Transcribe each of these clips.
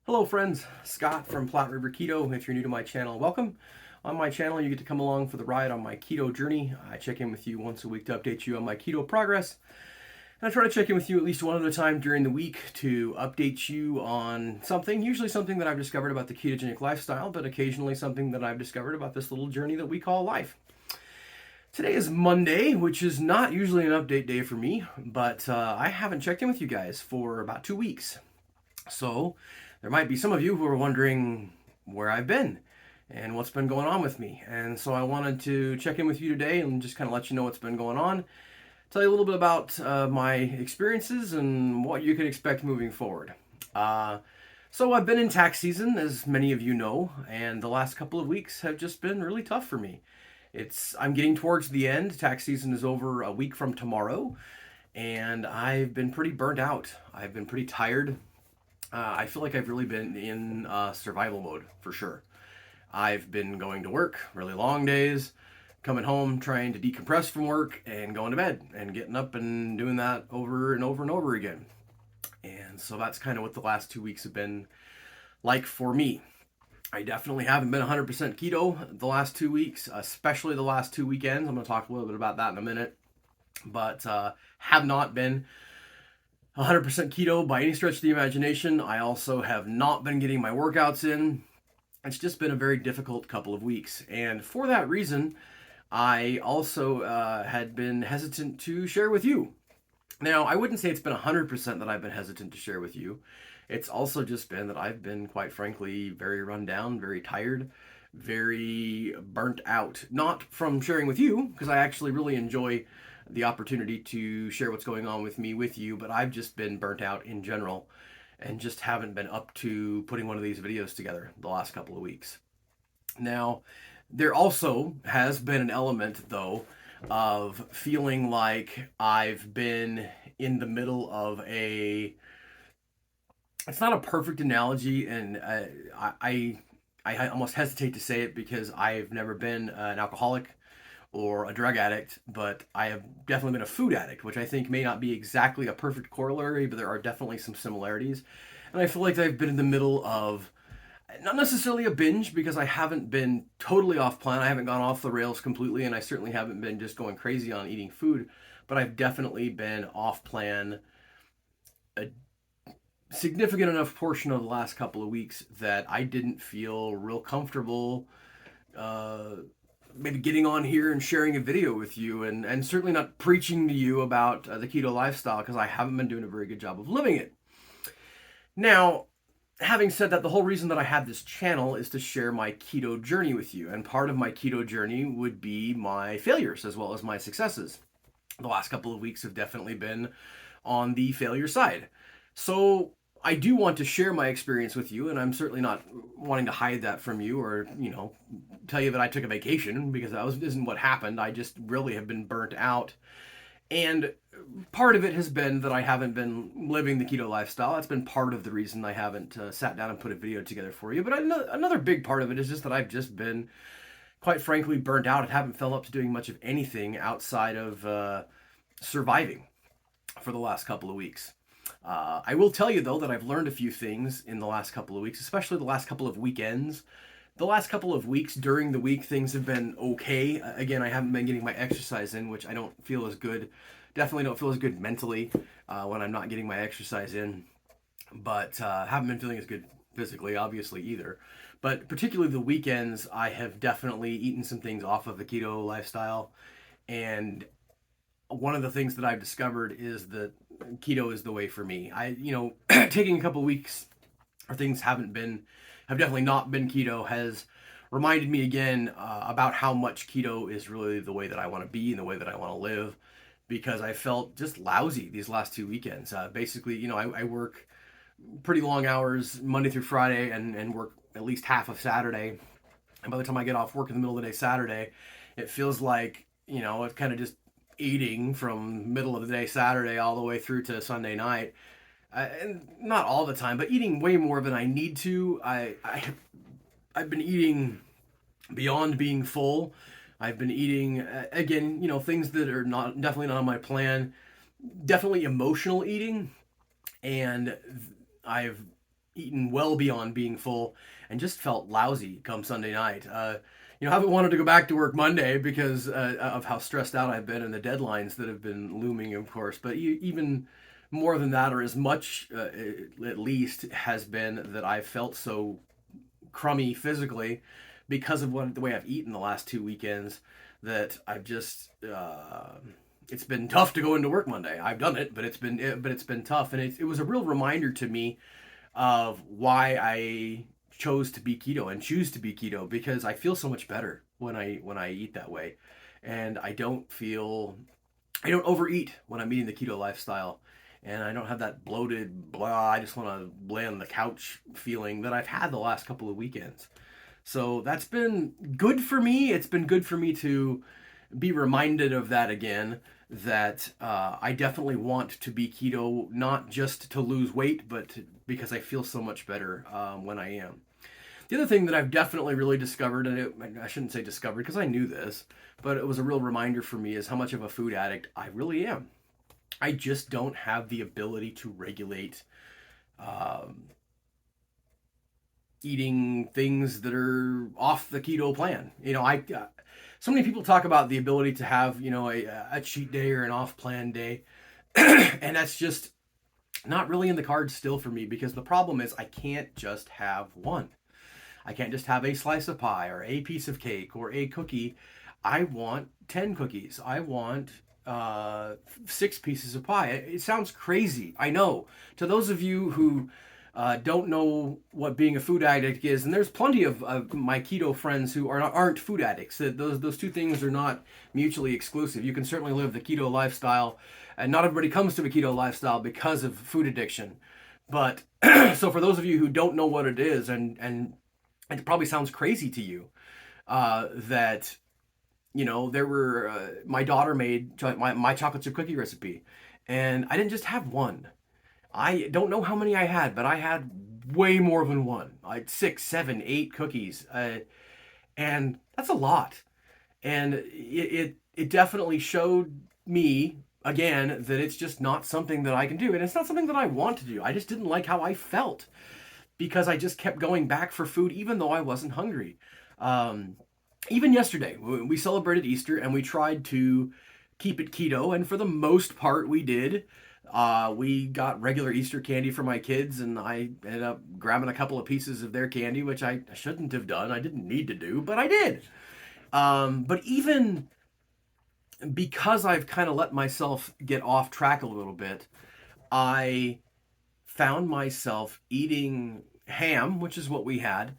Hello friends, Scott from Platte River Keto. If you're new to my channel, welcome. On my channel, you get to come along for the ride on my keto journey. I check in with you once a week to update you on my keto progress. And I try to check in with you at least one other time during the week to update you on something, usually something that I've discovered about the ketogenic lifestyle, but occasionally something that I've discovered about this little journey that we call life. Today is Monday, which is not usually an update day for me, but I haven't checked in with you guys for about 2 weeks. So there might be some of you who are wondering where I've been and what's been going on with me. And so I wanted to check in with you today and just kind of let you know what's been going on, tell you a little bit about my experiences and what you can expect moving forward. So I've been in tax season, as many of you know, and the last couple of weeks have just been really tough for me. I'm getting towards the end. Tax season is over a week from tomorrow, and I've been pretty burnt out. I've been pretty tired. I feel like I've really been in survival mode for sure. I've been going to work, really long days, coming home, trying to decompress from work, and going to bed, and getting up and doing that over and over and over again. And so that's kind of what the last 2 weeks have been like for me. I definitely haven't been 100% keto the last 2 weeks, especially the last 2 weekends. I'm going to talk a little bit about that in a minute. But have not been 100% keto by any stretch of the imagination. I also have not been getting my workouts in. It's just been a very difficult couple of weeks. And for that reason, I also had been hesitant to share with you. Now, I wouldn't say it's been 100% that I've been hesitant to share with you. It's also just been that I've been, quite frankly, very run down, very tired, very burnt out. Not from sharing with you, because I actually really enjoy the opportunity to share what's going on with me with you, but I've just been burnt out in general and just haven't been up to putting one of these videos together the last couple of weeks. Now, there also has been an element, though, of feeling like I've been in the middle of it's not a perfect analogy, and I almost hesitate to say it because I've never been an alcoholic or a drug addict, but I have definitely been a food addict, which I think may not be exactly a perfect corollary, but there are definitely some similarities. And I feel like I've been in the middle of not necessarily a binge, because I haven't been totally off plan. I haven't gone off the rails completely, and I certainly haven't been just going crazy on eating food, but I've definitely been off plan a significant enough portion of the last couple of weeks that I didn't feel real comfortable uh, maybe getting on here and sharing a video with you, and certainly not preaching to you about the keto lifestyle, because I haven't been doing a very good job of living it. Now, having said that, the whole reason that I have this channel is to share my keto journey with you, and part of my keto journey would be my failures as well as my successes. The last couple of weeks have definitely been on the failure side. So I do want to share my experience with you, and I'm certainly not wanting to hide that from you or, tell you that I took a vacation, because isn't what happened. I just really have been burnt out. And part of it has been that I haven't been living the keto lifestyle. That's been part of the reason I haven't sat down and put a video together for you. But another big part of it is just that I've just been, quite frankly, burnt out and haven't felt up to doing much of anything outside of surviving for the last couple of weeks. I will tell you, though, that I've learned a few things in the last couple of weeks, especially the last couple of weekends. The last couple of weeks during the week, things have been okay. Again, I haven't been getting my exercise in, which I don't feel as good. Definitely don't feel as good mentally when I'm not getting my exercise in. But haven't been feeling as good physically, obviously, either. But particularly the weekends, I have definitely eaten some things off of the keto lifestyle. And one of the things that I've discovered is that keto is the way for me. Taking a couple weeks or things have definitely not been keto, has reminded me again about how much keto is really the way that I want to be and the way that I want to live, because I felt just lousy these last 2 weekends. Basically, I work pretty long hours Monday through Friday and work at least half of Saturday. And by the time I get off work in the middle of the day Saturday, it feels like, it's kind of just eating from middle of the day Saturday all the way through to Sunday night. And not all the time, but eating way more than I need to. I've been eating beyond being full. I've been eating again, things that are definitely not on my plan. Definitely emotional eating, and I've eaten well beyond being full and just felt lousy come Sunday night. I haven't wanted to go back to work Monday because of how stressed out I've been and the deadlines that have been looming, of course. But even more than that, or as much at least, has been that I've felt so crummy physically because of the way I've eaten the last 2 weekends that I've just it's been tough to go into work Monday. I've done it, but it's been tough, and it was a real reminder to me of why I chose to be keto and choose to be keto, because I feel so much better when I eat that way, and I don't overeat when I'm eating the keto lifestyle, and I don't have that bloated blah. I just want to lay on the couch feeling that I've had the last couple of weekends. So that's been good for me. It's been good for me to be reminded of that again. That I definitely want to be keto, not just to lose weight, but because I feel so much better when I am. The other thing that I've definitely really discovered, and I shouldn't say discovered because I knew this, but it was a real reminder for me, is how much of a food addict I really am. I just don't have the ability to regulate um, eating things that are off the keto plan. So many people talk about the ability to have a cheat day or an off plan day, and that's just not really in the cards still for me, because the problem is I can't just have one. I can't just have a slice of pie or a piece of cake or a cookie. I want 10 cookies. I want 6 pieces of pie. It sounds crazy, I know. To those of you who don't know what being a food addict is, and there's plenty of my keto friends who aren't food addicts. Those two things are not mutually exclusive. You can certainly live the keto lifestyle, and not everybody comes to the keto lifestyle because of food addiction. But so for those of you who don't know what it is, and it probably sounds crazy to you, that there were my daughter made my chocolate chip cookie recipe, and I didn't just have one. I don't know how many I had, but I had way more than one. I had 6, 7, 8 cookies, and that's a lot. And it definitely showed me again that it's just not something that I can do, and it's not something that I want to do. I just didn't like how I felt because I just kept going back for food even though I wasn't hungry. Um, Even yesterday, we celebrated Easter and we tried to keep it keto, and for the most part, we did. We got regular Easter candy for my kids, and I ended up grabbing a couple of pieces of their candy, which I shouldn't have done. I didn't need to do, but I did. But even because I've kind of let myself get off track a little bit, I found myself eating ham, which is what we had,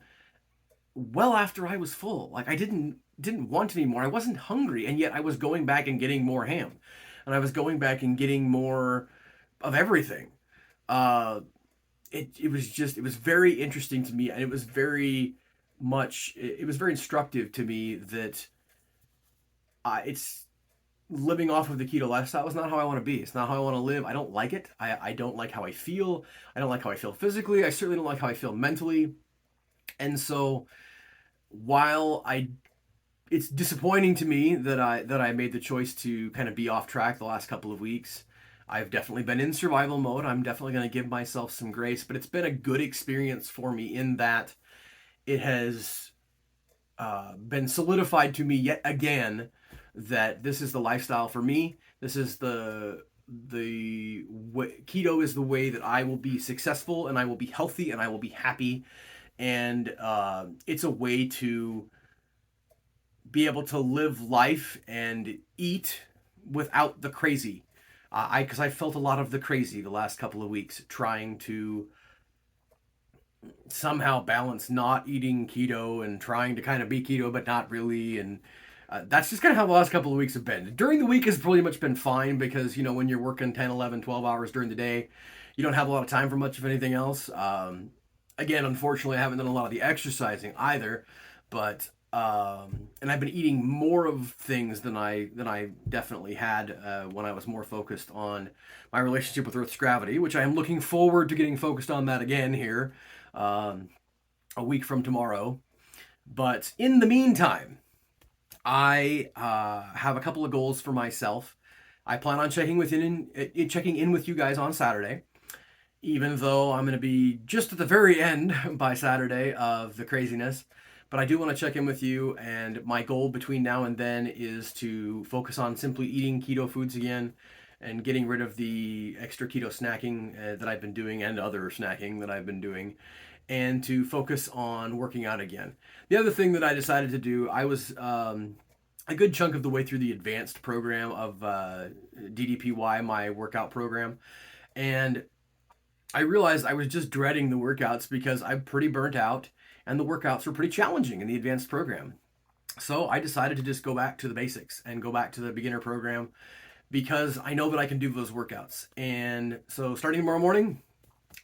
well after I was full. Like I didn't want any more. I wasn't hungry, and yet I was going back and getting more ham, and I was going back and getting more of everything. Uh, it was very interesting to me, and it was very instructive to me that it's living off of the keto lifestyle is not how I want to be. It's not how I want to live. I don't like it. I don't like how I feel. I don't like how I feel physically. I certainly don't like how I feel mentally. And so while I it's disappointing to me that I made the choice to kind of be off track the last couple of weeks. I've definitely been in survival mode. I'm definitely going to give myself some grace, but it's been a good experience for me in that it has been solidified to me yet again that this is the lifestyle for me. This is the way, keto is the way that I will be successful, and I will be healthy, and I will be happy, and it's a way to be able to live life and eat without the crazy. Because I felt a lot of the crazy the last couple of weeks trying to somehow balance not eating keto and trying to kind of be keto but not really, and that's just kind of how the last couple of weeks have been. During the week has pretty much been fine because when you're working 10, 11, 12 hours during the day, you don't have a lot of time for much of anything else. Again, unfortunately, I haven't done a lot of the exercising either, but and I've been eating more of things than I definitely had when I was more focused on my relationship with Earth's gravity, which I am looking forward to getting focused on that again here um, a week from tomorrow. But in the meantime, I have a couple of goals for myself. I plan on checking in with you guys on Saturday, even though I'm going to be just at the very end by Saturday of the craziness. But I do want to check in with you, and my goal between now and then is to focus on simply eating keto foods again and getting rid of the extra keto snacking that I've been doing and other snacking that I've been doing, and to focus on working out again. The other thing that I decided to do, I was a good chunk of the way through the advanced program of DDPY, my workout program, and I realized I was just dreading the workouts because I'm pretty burnt out and the workouts were pretty challenging in the advanced program. So I decided to just go back to the basics and go back to the beginner program because I know that I can do those workouts. And so starting tomorrow morning,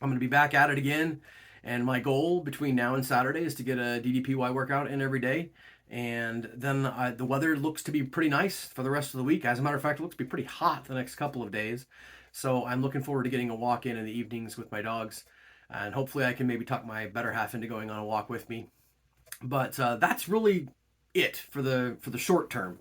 I'm going to be back at it again. And my goal between now and Saturday is to get a DDPY workout in every day. And then the weather looks to be pretty nice for the rest of the week. As a matter of fact, it looks to be pretty hot the next couple of days. So I'm looking forward to getting a walk in the evenings with my dogs. And hopefully I can maybe talk my better half into going on a walk with me. But that's really it for the short term,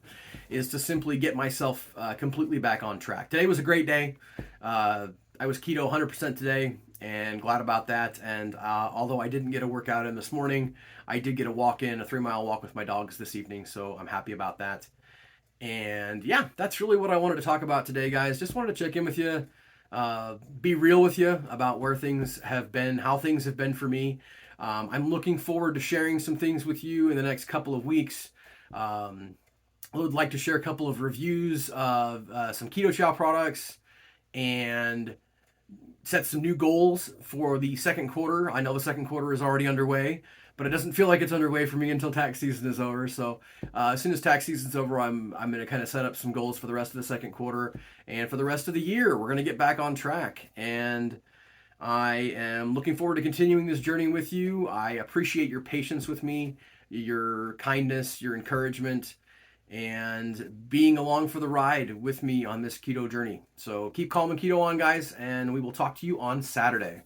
is to simply get myself completely back on track. Today was a great day. I was keto 100% today, and glad about that. And although I didn't get a workout in this morning, I did get a walk in, a 3 mile walk with my dogs this evening, so I'm happy about that. And yeah, that's really what I wanted to talk about today, guys. Just wanted to check in with you, be real with you about where things have been, how things have been for me. I'm looking forward to sharing some things with you in the next couple of weeks. I would like to share a couple of reviews of some Keto Chow products and set some new goals for the second quarter. I know the second quarter is already underway, but it doesn't feel like it's underway for me until tax season is over. So as soon as tax season's over, I'm going to kind of set up some goals for the rest of the second quarter and for the rest of the year. We're going to get back on track, and I am looking forward to continuing this journey with you. I appreciate your patience with me, your kindness, your encouragement, and being along for the ride with me on this keto journey. So keep calm and keto on, guys, and we will talk to you on Saturday.